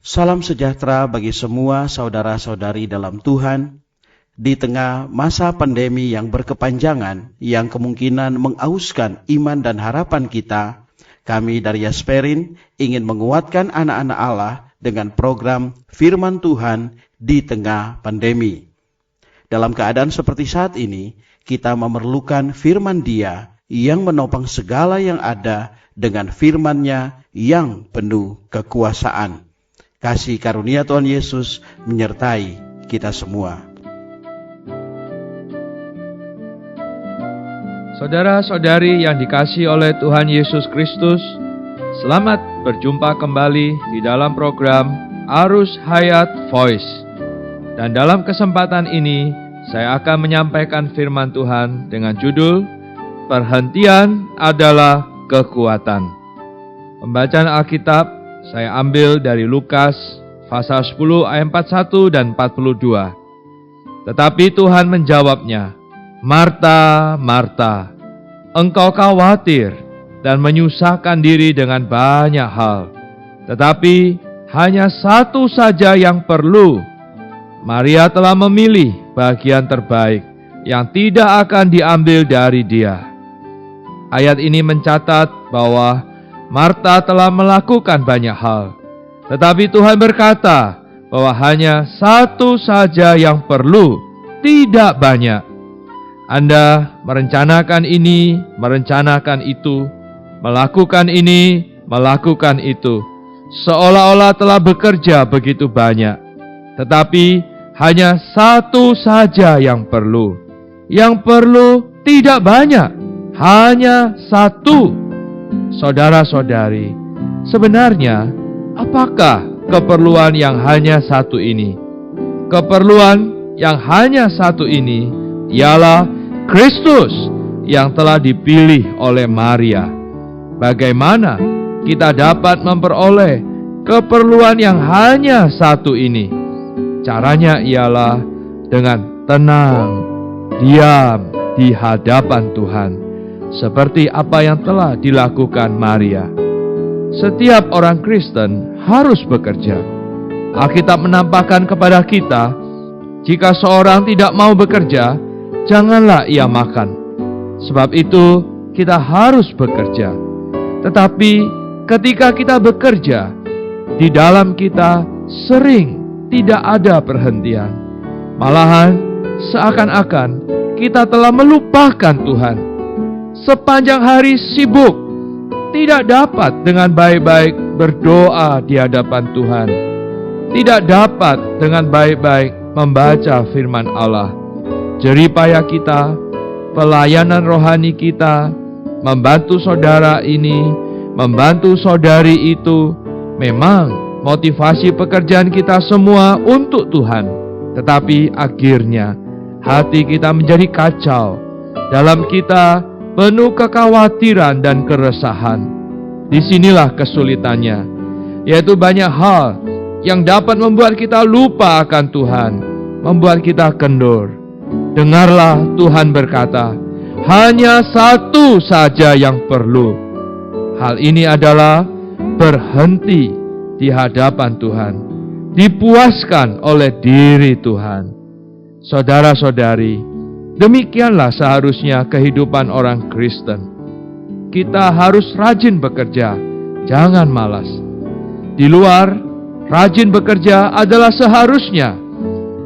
Salam sejahtera bagi semua saudara-saudari dalam Tuhan. Di tengah masa pandemi yang berkepanjangan, yang kemungkinan mengauskan iman dan harapan kita, kami dari Yasperin ingin menguatkan anak-anak Allah dengan program Firman Tuhan di tengah pandemi. Dalam keadaan seperti saat ini, kita memerlukan firman Dia yang menopang segala yang ada dengan firman-Nya yang penuh kekuasaan. Kasih karunia Tuhan Yesus menyertai kita semua. Saudara-saudari yang dikasihi oleh Tuhan Yesus Kristus, selamat berjumpa kembali di dalam program Arus Hayat Voice. Dan dalam kesempatan ini, saya akan menyampaikan firman Tuhan dengan judul Perhentian adalah Kekuatan. Pembacaan Alkitab saya ambil dari Lukas pasal 10 ayat 41 dan 42. Tetapi Tuhan menjawabnya, Marta, Marta, engkau khawatir dan menyusahkan diri dengan banyak hal. Tetapi hanya satu saja yang perlu. Maria telah memilih bagian terbaik yang tidak akan diambil dari dia. Ayat ini mencatat bahwa Marta telah melakukan banyak hal, tetapi Tuhan berkata bahwa hanya satu saja yang perlu, tidak banyak. Anda merencanakan ini, merencanakan itu, melakukan ini, melakukan itu, seolah-olah telah bekerja begitu banyak, tetapi hanya satu saja yang perlu. Yang perlu tidak banyak, hanya satu. Saudara-saudari, sebenarnya apakah keperluan yang hanya satu ini? Keperluan yang hanya satu ini ialah Kristus yang telah dipilih oleh Maria. Bagaimana kita dapat memperoleh keperluan yang hanya satu ini? Caranya ialah dengan tenang, diam di hadapan Tuhan, seperti apa yang telah dilakukan Maria. Setiap orang Kristen harus bekerja. Alkitab menampakkan kepada kita, jika seorang tidak mau bekerja, janganlah ia makan. Sebab itu, kita harus bekerja. Tetapi ketika kita bekerja, di dalam kita sering tidak ada perhentian. Malahan, seakan-akan kita telah melupakan Tuhan. Sepanjang hari sibuk, tidak dapat dengan baik-baik berdoa di hadapan Tuhan, tidak dapat dengan baik-baik membaca firman Allah. Jeripaya kita, pelayanan rohani kita, membantu saudara ini, membantu saudari itu, memang motivasi pekerjaan kita semua untuk Tuhan. Tetapi akhirnya hati kita menjadi kacau, dalam kita penuh kekhawatiran dan keresahan. Disinilah kesulitannya, yaitu banyak hal yang dapat membuat kita lupa akan Tuhan, membuat kita kendur. Dengarlah Tuhan berkata, hanya satu saja yang perlu. Hal ini adalah berhenti di hadapan Tuhan, dipuaskan oleh diri Tuhan. Saudara-saudari, demikianlah seharusnya kehidupan orang Kristen. Kita harus rajin bekerja, jangan malas. Di luar, rajin bekerja adalah seharusnya.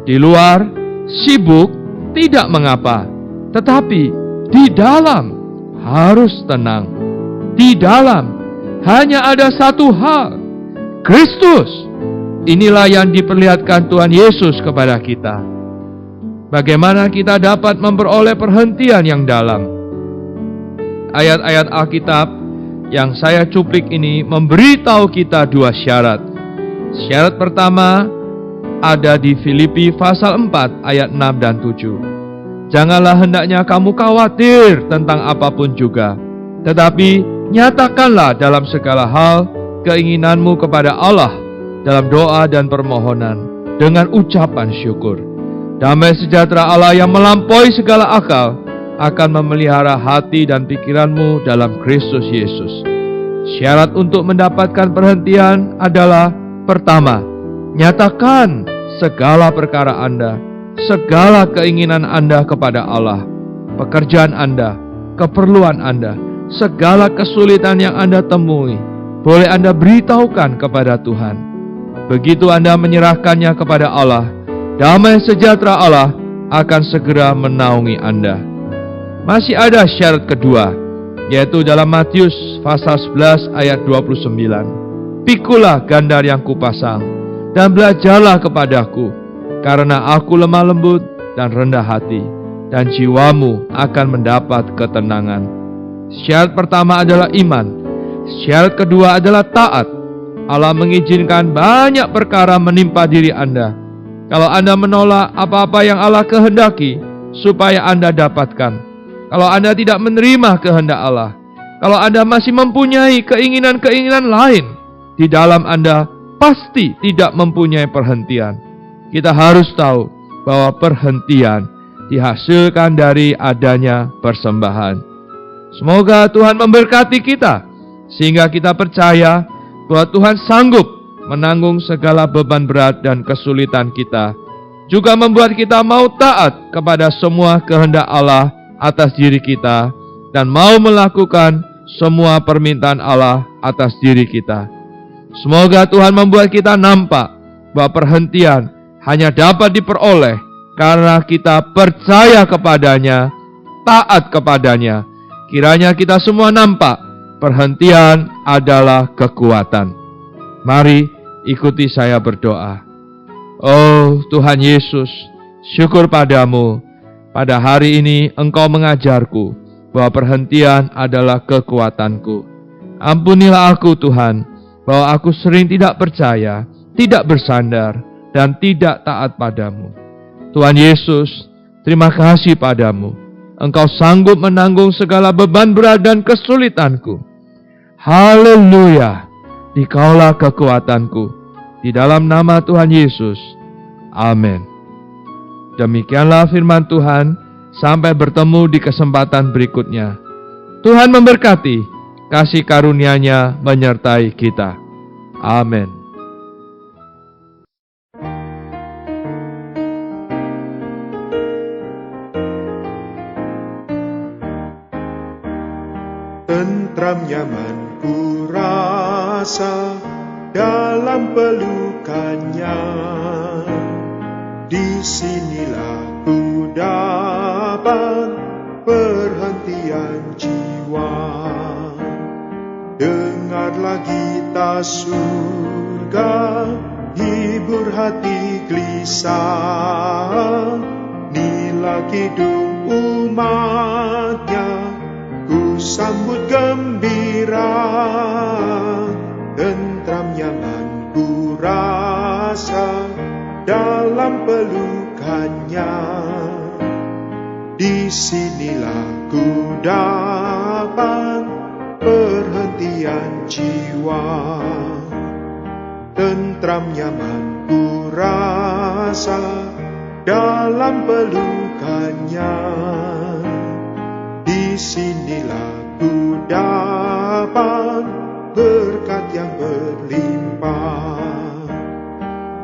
Di luar, sibuk tidak mengapa. Tetapi di dalam harus tenang. Di dalam hanya ada satu hal, Kristus. Inilah yang diperlihatkan Tuhan Yesus kepada kita. Bagaimana kita dapat memperoleh perhentian yang dalam? Ayat-ayat Alkitab yang saya cuplik ini memberitahu kita dua syarat. Syarat pertama ada di Filipi pasal 4 ayat 6 dan 7. Janganlah hendaknya kamu khawatir tentang apapun juga, tetapi nyatakanlah dalam segala hal keinginanmu kepada Allah dalam doa dan permohonan dengan ucapan syukur. Damai sejahtera Allah yang melampaui segala akal akan memelihara hati dan pikiranmu dalam Kristus Yesus. Syarat untuk mendapatkan perhentian adalah Pertama, nyatakan segala perkara Anda, segala keinginan Anda kepada Allah, pekerjaan Anda, keperluan Anda, segala kesulitan yang Anda temui, boleh Anda beritahukan kepada Tuhan. Begitu Anda menyerahkannya kepada Allah, damai sejahtera Allah akan segera menaungi Anda. Masih ada syarat kedua, yaitu dalam Matius pasal 11 ayat 29. Pikulah gandar yang kupasang, dan belajarlah kepadaku, karena aku lemah lembut dan rendah hati, dan jiwamu akan mendapat ketenangan. Syarat pertama adalah iman. Syarat kedua adalah taat. Allah mengizinkan banyak perkara menimpa diri Anda. Kalau Anda menolak apa-apa yang Allah kehendaki supaya Anda dapatkan, kalau Anda tidak menerima kehendak Allah, kalau Anda masih mempunyai keinginan-keinginan lain, di dalam Anda pasti tidak mempunyai perhentian. Kita harus tahu bahwa perhentian dihasilkan dari adanya persembahan. Semoga Tuhan memberkati kita, sehingga kita percaya bahwa Tuhan sanggup menanggung segala beban berat dan kesulitan kita, juga membuat kita mau taat kepada semua kehendak Allah atas diri kita, dan mau melakukan semua permintaan Allah atas diri kita. Semoga Tuhan membuat kita nampak bahwa perhentian hanya dapat diperoleh karena kita percaya kepadanya, taat kepadanya. Kiranya kita semua nampak perhentian adalah kekuatan. Mari ikuti saya berdoa. Oh Tuhan Yesus, syukur padamu. Pada hari ini Engkau mengajarku bahwa perhentian adalah kekuatanku. Ampunilah aku Tuhan, bahwa aku sering tidak percaya, tidak bersandar, dan tidak taat padamu. Tuhan Yesus, terima kasih padamu. Engkau sanggup menanggung segala beban berat dan kesulitanku. Haleluya, Dikaulah kekuatanku. Di dalam nama Tuhan Yesus. Amin. Demikianlah firman Tuhan, sampai bertemu di kesempatan berikutnya. Tuhan memberkati, kasih karunia-Nya menyertai kita. Amin. Tentram nyaman ku rasa dalam pelukannya. Disinilah ku dapat perhentian jiwa. Dengarlah gita surga, hibur hati gelisah. Inilah kidung umatnya, ku sambut gembira. Tentram nyaman ku rasa dalam pelukannya. Disinilah ku dapat perhentian jiwa. Tentram nyaman ku rasa dalam pelukannya. Disinilah ku dapat berkat yang berlimpah.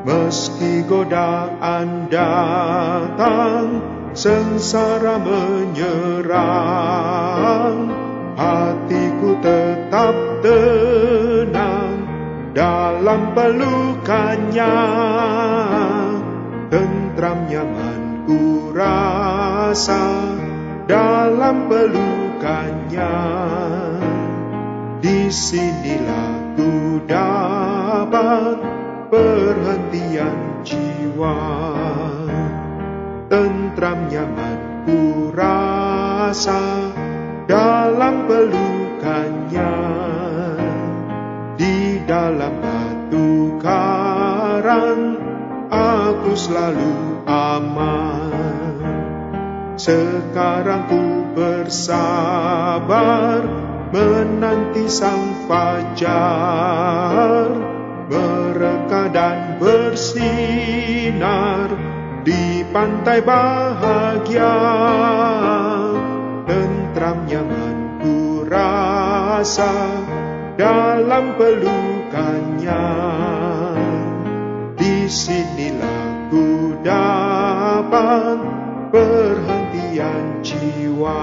Meski godaan datang, sengsara menyerang, hatiku tetap tenang dalam pelukannya. Tentram nyaman ku rasa dalam pelukannya. Disinilah ku dapat perhentian jiwa. Tentram nyaman ku rasa dalam pelukannya. Di dalam batu karang aku selalu aman. Sekarang ku bersabar menanti sang fajar, mereka dan bersinar di pantai bahagia. Tentram nyaman ku rasa dalam pelukannya. sinilah ku dapat perhentian jiwa.